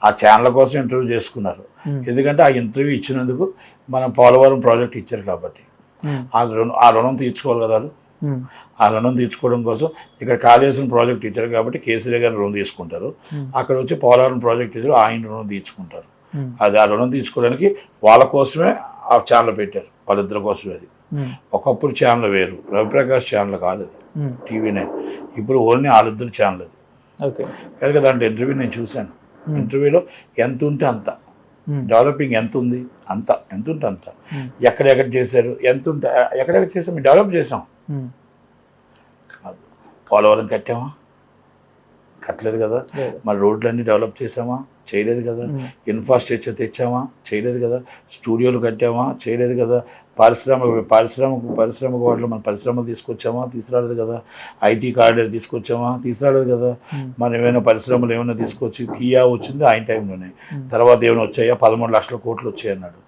ఆ ఛానల్ కోసం ఇంటర్వ్యూ చేసుకున్నారు. ఎందుకంటే ఆ ఇంటర్వ్యూ ఇచ్చినందుకు మనం పోలవరం ప్రాజెక్ట్ ఇచ్చారు కాబట్టి ఆ రుణం తీర్చుకోవాలి కదా. ఆ రుణం తీర్చుకోవడం కోసం ఇక్కడ కాళేశ్వరం ప్రాజెక్ట్ ఇచ్చారు కాబట్టి కేసీఆర్ గారు రుణం తీసుకుంటారు. అక్కడ వచ్చి పోలవరం ప్రాజెక్ట్ ఇచ్చారు, ఆయన రుణం తీర్చుకుంటారు. అది ఆ రుణం తీర్చుకోవడానికి వాళ్ళ కోసమే ఆ ఛానల్ పెట్టారు, వాళ్ళిద్దరి కోసమే. అది ఒకప్పుడు ఛానల్ వేరు, రవిప్రకాష్ ఛానల్ కాదు అది, TV9. ఇప్పుడు ఓన్లీ వాళ్ళిద్దరు ఛానల్ అది. కనుక దాంట్లో ఇంటర్వ్యూ నేను చూశాను. ఇంటర్వ్యూలో ఎంత ఉంటే అంత, డెవలపింగ్ ఎంత ఉంది అంత, ఎంత ఉంటే అంత, ఎక్కడెక్కడ చేశారు ఎంత ఉంటే ఎక్కడెక్కడ చేసాం, మేము డెవలప్ చేసాం. పోలవరం కట్టామా? కట్టలేదు కదా. మరి రోడ్లన్నీ డెవలప్ చేసామా? చేయలేదు కదా. ఇన్ఫ్రాస్ట్రక్చర్ తెచ్చామా? చేయలేదు కదా. స్టూడియోలు కట్టామా? చేయలేదు కదా. పారిశ్రామిక వాటిలో మన పరిశ్రమలు తీసుకొచ్చామా? తీసుకురాలేదు కదా. ఐటీ కారిడార్ తీసుకొచ్చామా? తీసుకురాలేదు కదా. మనం ఏమైనా పరిశ్రమలు ఏమైనా తీసుకొచ్చి కియా వచ్చింది ఆయన టైంలోనే. తర్వాత ఏమైనా వచ్చాయా? 13 లక్షల కోట్లు వచ్చాయన్నాడు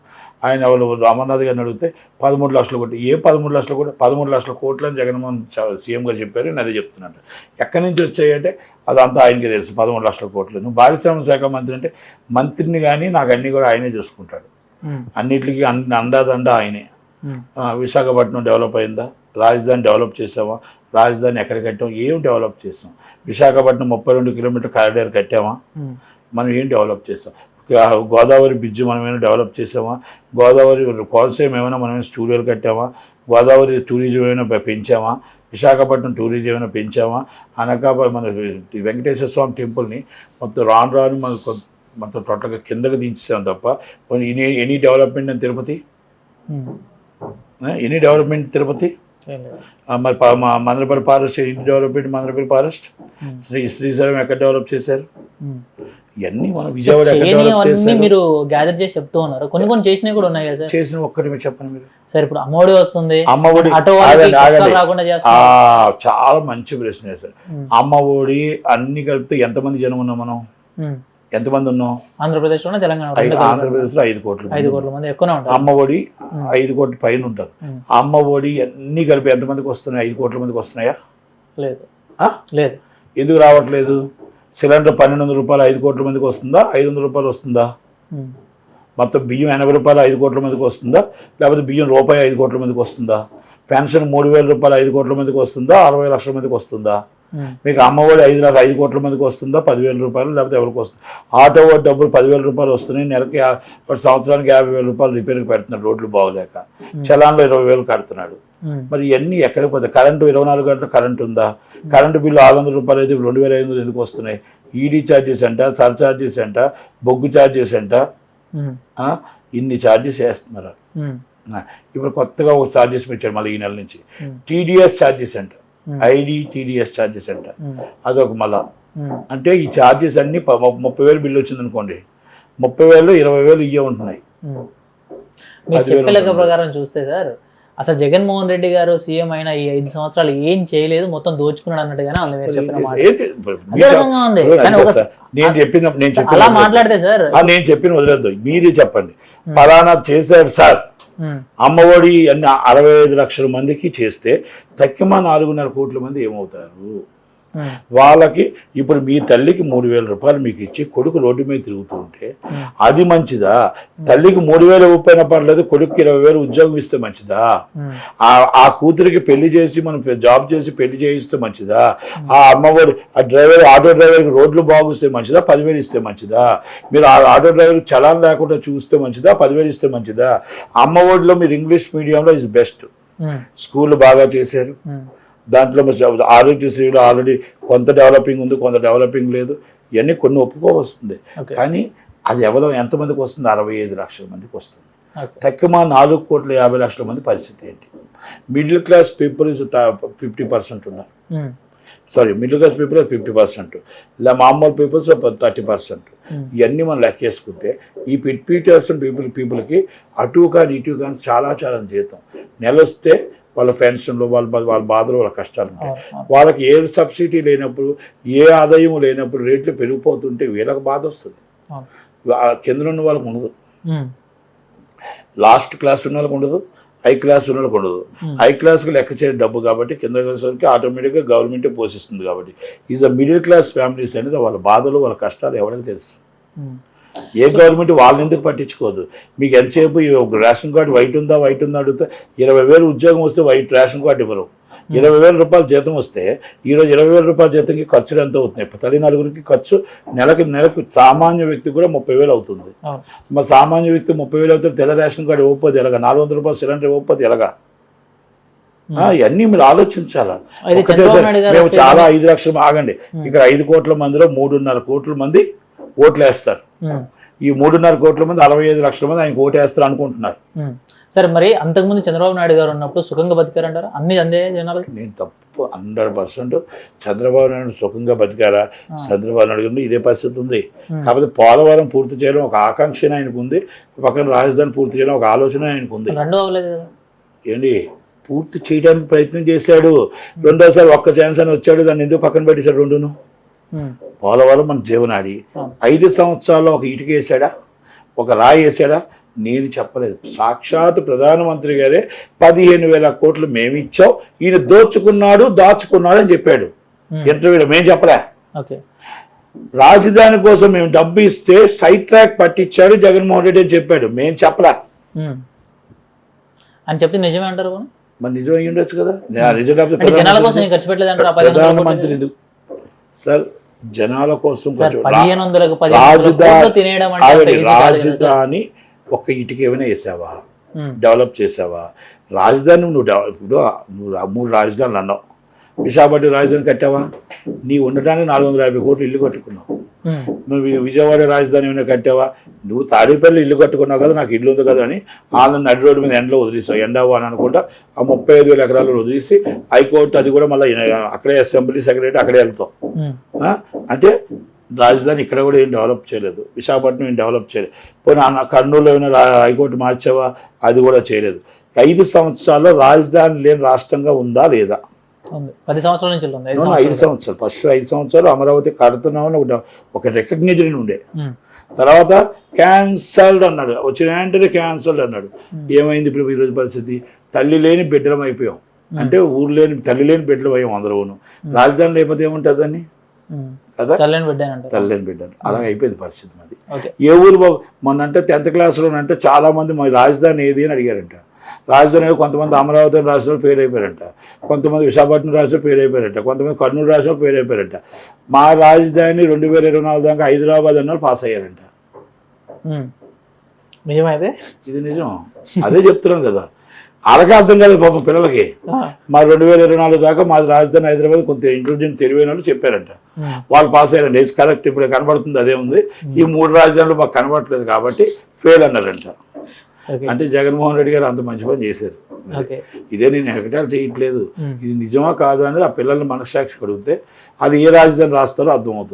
ఆయన. వాళ్ళు అమర్నాథ్ గారిని అడిగితే 13 లక్షల కోట్లు, ఏ 13 లక్షల కోట్లు? 13 లక్షల కోట్లు అని జగన్మోహన్ సీఎం గారు చెప్పారు, నేను అదే చెప్తున్నాను. ఎక్కడి నుంచి వచ్చాయంటే అదంతా ఆయనకి తెలుసు. 13 లక్షల కోట్లు. నువ్వు పారిశ్రామిక శాఖ మంత్రి అంటే మంత్రిని కానీ నాకు అన్నీ కూడా ఆయనే చూసుకుంటాడు. అన్నిటికీ అండాదండ ఆయనే. విశాఖపట్నం డెవలప్ అయిందా? రాజధాని డెవలప్ చేసామా? రాజధాని ఎక్కడ కట్టాం? ఏం డెవలప్ చేసాం? విశాఖపట్నం 32 కిలోమీటర్ కారిడార్ కట్టామా? మనం ఏం డెవలప్ చేసాం? గోదావరి బ్రిడ్జ్ మనం ఏమైనా డెవలప్ చేసామా? గోదావరి కోనసీమ ఏమైనా మనం స్టూడియోలు కట్టామా? గోదావరి టూరిజం ఏమైనా పెంచామా? విశాఖపట్నం టూరిజం ఏమైనా పెంచామా? అనకాపల్లి మన వెంకటేశ్వర స్వామి టెంపుల్ని మొత్తం రాను మొత్తం టోటల్గా కిందకి దించేసాం తప్ప ఎనీ డెవలప్మెంట్ అని తిరుపతి, ఎనీ డెవలప్మెంట్ తిరుపతి. మరి Mandarapalli forest any development, Mandarapalli forest. Srisailam ఎక్కడ డెవలప్ చేశారు? ఇవన్నీ మనం విజయవాడ మీరు గ్యాదర్ చేసి చెప్తూ ఉన్నారు. కొన్ని చేసినవి కూడా ఉన్నాయి కదా. చేసిన ఒక్కటి మీరు చెప్పండి మీరు. సార్ ఇప్పుడు అమ్మఒడి వస్తుంది, అమ్మఒడి చాలా మంచి ప్రశ్న సార్. అమ్మఒడి అన్ని కలిపితే ఎంతమంది జనం ఉన్నాం మనం? ఎంతమంది ఉన్నాం? ఆంధ్రప్రదేశ్లో, తెలంగాణ, ఆంధ్రప్రదేశ్లో 5 కోట్ల మంది ఎక్కువ ఉంటారు. అమ్మఒడి 5 కోట్ల పైన ఉంటారు. అమ్మఒడి అన్ని కలిపి ఎంతమందికి వస్తున్నాయి? 5 కోట్ల మందికి వస్తున్నాయా? లేదు. లేదు. ఎందుకు రావట్లేదు? సిలిండర్ 1200 రూపాయలు 5 కోట్ల మందికి వస్తుందా? 500 రూపాయలు వస్తుందా? మొత్తం బియ్యం 80 రూపాయలు 5 కోట్ల మందికి వస్తుందా? లేకపోతే బియ్యం రూపాయి 5 కోట్ల మందికి వస్తుందా? పెన్షన్ 3000 రూపాయలు 5 కోట్ల మందికి వస్తుందా? 60 లక్షల మందికి వస్తుందా? మీకు అమ్మఒడి 5 కోట్ల మందికి వస్తుందా? 10,000 రూపాయలు లేకపోతే ఎవరికి వస్తుంది? ఆటో డబ్బులు 10,000 రూపాయలు వస్తున్నాయి. నెలకి సంవత్సరానికి 50,000 రూపాయలు రిపేర్కి పెడుతున్నాడు రోడ్లు బాగోలేక. చలాన్లో 20,000 కడుతున్నాడు. మరి ఇవన్నీ ఎక్కడికి పోతాయి? కరెంటు 24 గంటలు కరెంటు ఉందా? కరెంటు బిల్లు 600 రూపాయలు అయితే 2,500 ఎందుకు వస్తున్నాయి? ఈడీ ఛార్జెస్ అంట, సర్ఛార్జెస్ అంట, బొగ్గు ఛార్జెస్ అంట, ఇన్ని ఛార్జెస్ వేస్తున్నారు. ఇప్పుడు కొత్తగా ఒక ఛార్జెస్ పెట్టారు మళ్ళీ ఈ నెల నుంచి, TDS ఛార్జెస్ అంట, TDS ఛార్జెస్ అంట. అదొక మళ్ళా. అంటే ఈ ఛార్జెస్ అన్ని 30,000 బిల్లు వచ్చింది అనుకోండి, 30,000 20,000 ఇవే ఉంటున్నాయి. ప్రకారం చూస్తే సార్ అసలు జగన్మోహన్ రెడ్డి గారు సీఎం అయిన ఈ 5 సంవత్సరాలు ఏం చేయలేదు, మొత్తం దోచుకున్నాడు అన్నట్టుగానే ఉంది మీరు చెప్పిన మాట. అలా మాట్లాడితే సార్ నేను చెప్పిన వదిలేదు, మీరే చెప్పండి. ఫలానా చేశారు సార్, అమ్మఒడి అన్ని 65 లక్షల మందికి చేస్తే తక్కువ 4.5 కోట్ల మంది ఏమవుతారు? వాళ్ళకి ఇప్పుడు మీ తల్లికి 3,000 రూపాయలు మీకు ఇచ్చి కొడుకు రోడ్డు మీద తిరుగుతూ ఉంటే అది మంచిదా? తల్లికి 3,000 ఇవ్వకపోయినా పర్లేదు, కొడుకు 20,000 ఉద్యోగం ఇస్తే మంచిదా? ఆ కూతురికి పెళ్లి చేసి మనం జాబ్ చేసి పెళ్లి చేయిస్తే మంచిదా? ఆ అమ్మఒడి ఆ డ్రైవర్, ఆటో డ్రైవర్కి రోడ్లు బాగుస్తే మంచిదా? 10,000 ఇస్తే మంచిదా? మీరు ఆటో డ్రైవర్కి చలాన్ లేకుండా చూస్తే మంచిదా? 10,000 ఇస్తే మంచిదా? అమ్మఒడిలో మీరు ఇంగ్లీష్ మీడియంలో ఇస్ బెస్ట్. స్కూల్ బాగా చేశారు. దాంట్లో ఆరోగ్యశ్రీలో ఆల్రెడీ కొంత డెవలపింగ్ ఉంది, కొంత డెవలపింగ్ లేదు. ఇవన్నీ కొన్ని ఒప్పుకోవస్తుంది. కానీ అది ఎంతమందికి వస్తుంది? 65 లక్షల మందికి వస్తుంది. తక్కువ 4,50,00,000 మంది పరిస్థితి ఏంటి? మిడిల్ క్లాస్ పీపుల్ 50% ఉన్నారు. సారీ, మిడిల్ క్లాస్ పీపుల్ 50%, ఇలా మామూలు పీపుల్స్ 30%. ఇవన్నీ మనం లెక్కేసుకుంటే ఈ 50% పీపుల్కి అటు కానీ ఇటు కానీ చాలా చాలా జీతం నెల వస్తే వాళ్ళ పెన్షన్లో వాళ్ళ బాధలు, వాళ్ళ కష్టాలు ఉంటాయి. వాళ్ళకి ఏ సబ్సిడీ లేనప్పుడు, ఏ ఆదాయం లేనప్పుడు రేట్లు పెరిగిపోతుంటే వీళ్ళకి బాధ వస్తుంది. కింద ఉన్న వాళ్ళకి ఉండదు, లాస్ట్ క్లాస్ ఉన్న వాళ్ళకి ఉండదు, హై క్లాస్ ఉన్న వాళ్ళకి ఉండదు. హై క్లాస్కి లెక్క చేయడం డబ్బు కాబట్టి కింద వచ్చేసరికి ఆటోమేటిక్గా గవర్నమెంటే పోషిస్తుంది. కాబట్టి is a middle class families అనేది వాళ్ళ బాధలు, వాళ్ళ కష్టాలు ఎవరికి తెలుసు? ఏ గవర్నమెంట్ వాళ్ళని ఎందుకు పట్టించుకోదు? మీకు ఎంతసేపు ఈ ఒక రేషన్ కార్డు వైట్ ఉందా అడిగితే 20,000 ఉద్యోగం వస్తే వైట్ రేషన్ కార్డు ఇవ్వరు. 20,000 రూపాయల జీతం వస్తే ఈరోజు 20,000 రూపాయల జీతంకి ఖర్చులు ఎంత అవుతున్నాయి? తల్లి నలుగురికి ఖర్చు నెలకు సామాన్య వ్యక్తి కూడా 30,000 అవుతుంది. మరి సామాన్య వ్యక్తి 30,000 అవుతుంది, తెల్ల రేషన్ కార్డు ఇవ్వకపోతే ఎలాగా? 400 రూపాయలు సిలిండర్ ఇవ్వకపోతే ఎలాగా? ఇవన్నీ మీరు ఆలోచించాలా. మేము చాలా 5 లక్షలు ఆగండి, ఇక్కడ 5 కోట్ల మందిలో 3.5 కోట్ల మంది ఓట్లు వేస్తారు. ఈ 3.5 కోట్ల మంది 65 లక్షల మంది ఆయనకు ఓటు వేస్తారు అనుకుంటున్నారు. సరే, మరి అంతకుముందు చంద్రబాబు నాయుడు గారు ఉన్నప్పుడు సుఖంగా బతికారంటారా? అన్ని అందే జనాలకి? నేను తప్పు 100%. చంద్రబాబు నాయుడు సుఖంగా బతికారా? చంద్రబాబు నాయుడు గారు ఇదే పరిస్థితి ఉంది. కాకపోతే పోలవరం పూర్తి చేయడం ఒక ఆకాంక్ష ఆయనకు ఉంది, పక్కన రాజధాని పూర్తి చేయడం ఒక ఆలోచన ఆయనకు ఉంది. రెండో అవ్వలేదు కదా ఏంటి? పూర్తి చేయడానికి ప్రయత్నం చేశాడు. రెండోసారి ఒక్క ఛాన్స్ అని వచ్చాడు, దాన్ని ఎందుకు పక్కన పెట్టేశాడు? రెండును. పోలవరం మన జీవనాడి. 5 సంవత్సరాల్లో ఒక ఇటుక వేసాడా? ఒక రాయి వేసాడా? నేను చెప్పలేదు. సాక్షాత్ ప్రధానమంత్రి గారే 15,000 కోట్లు మేమిచ్చాం, ఈయన దాచుకున్నాడు అని చెప్పాడు ఇంటర్వ్యూలో. మేము చెప్పలే. రాజధాని కోసం మేము డబ్బు ఇస్తే సైడ్ ట్రాక్ పట్టించాడు జగన్మోహన్ రెడ్డి అని చెప్పాడు. మేము చెప్పలే అని చెప్పి నిజమే అంటారు. మరి నిజం అయ్యి ఉండొచ్చు కదా. ప్రధానమంత్రి సార్ జనాల కోసం రాజధాని ఒక్క ఇటుక ఏమైనా వేసావా? డెవలప్ చేసావా? రాజధాని నువ్వు 3 రాజధానులు అన్నావు. విశాఖపట్నం రాజధాని కట్టావా? నీ ఉండటానికి 450 కోట్లు ఇల్లు కట్టుకున్నావు. నువ్వు విజయవాడ రాజధాని ఏమైనా కట్టావా? నువ్వు తాడేపల్లి ఇల్లు కట్టుకున్నావు కదా, నాకు ఇల్లు ఉంది కదా అని వాళ్ళని నడి రోడ్డు మీద ఎండలో వదిలేసావు. ఎండవా అని అనుకుంటా ఆ 35,000 ఎకరాలు వదిలేసి హైకోర్టు అది కూడా మళ్ళీ అక్కడే అసెంబ్లీ సెక్రటరీ అక్కడే వెళ్తాం. అంటే రాజధాని ఇక్కడ కూడా ఏం డెవలప్ చేయలేదు, విశాఖపట్నం ఏం డెవలప్ చేయలేదు. పోనీ కర్నూలులో ఏమైనా హైకోర్టు మార్చావా? అది కూడా చేయలేదు. 5 సంవత్సరాల్లో రాజధాని లేని రాష్ట్రంగా ఉందా లేదా? 10 సంవత్సరాల నుంచి 5 సంవత్సరాలు. ఫస్ట్ 5 సంవత్సరాలు అమరావతి కడుతున్నామని ఒక రికగ్నిషన్ ఉండే. తర్వాత క్యాన్సల్డ్ అన్నాడు, వచ్చిన వెంటనే క్యాన్సల్డ్ అన్నాడు. ఏమైంది ఇప్పుడు ఈరోజు పరిస్థితి? తల్లి లేని బిడ్డలం అయిపోయాం. అంటే ఊరు లేని తల్లి లేని బిడ్డలు అయ్యాం అందరూను. రాజధాని లేకపోతే ఏముంటుందని కదా, తల్లిని బిడ్డలు. అలా అయిపోయింది పరిస్థితి మాది. ఏ ఊరు మొన్న అంటే 10th క్లాస్లోనంటే చాలా మంది మా రాజధాని ఏది అని అడిగారంట. రాజధాని కొంతమంది అమరావతి రాష్ట్రంలో ఫెయిల్ అయిపోయారంట, కొంతమంది విశాఖపట్నం రాష్ట్రంలో ఫెయిల్ అయిపోయారంట, కొంతమంది కర్నూలు రాష్ట్రంలో ఫెయిల్ అయిపోయారంట. మా రాజధాని 2024 దాకా హైదరాబాద్ అన్నారు పాస్ అయ్యారంట. నిజమైతే ఇది నిజం. అదే చెప్తున్నాం కదా, అలాగే అర్థం కాదు పాపం పిల్లలకి. మా 2024 దాకా మాది రాజధాని హైదరాబాద్, కొంత ఇంటెలిజెంట్ తెలివైన వాళ్ళు చెప్పారంట, వాళ్ళు పాస్ అయ్యారంట. ఇస్ కరెక్ట్, ఇప్పుడు కనబడుతుంది అదే ఉంది. ఈ 3 రాజధానులు మాకు కనబడట్లేదు కాబట్టి ఫెయిల్ అన్నారంట. అంటే జగన్మోహన్ రెడ్డి గారు అంత మంచి పని చేశారు. ఇదే నేను ఎకటాలు చేయట్లేదు, ఇది నిజమా కాదు అనేది ఆ పిల్లల్ని మనస్సాక్షి అడిగితే అది ఏ రాజధాని రాస్తారో అర్థమవుతుంది.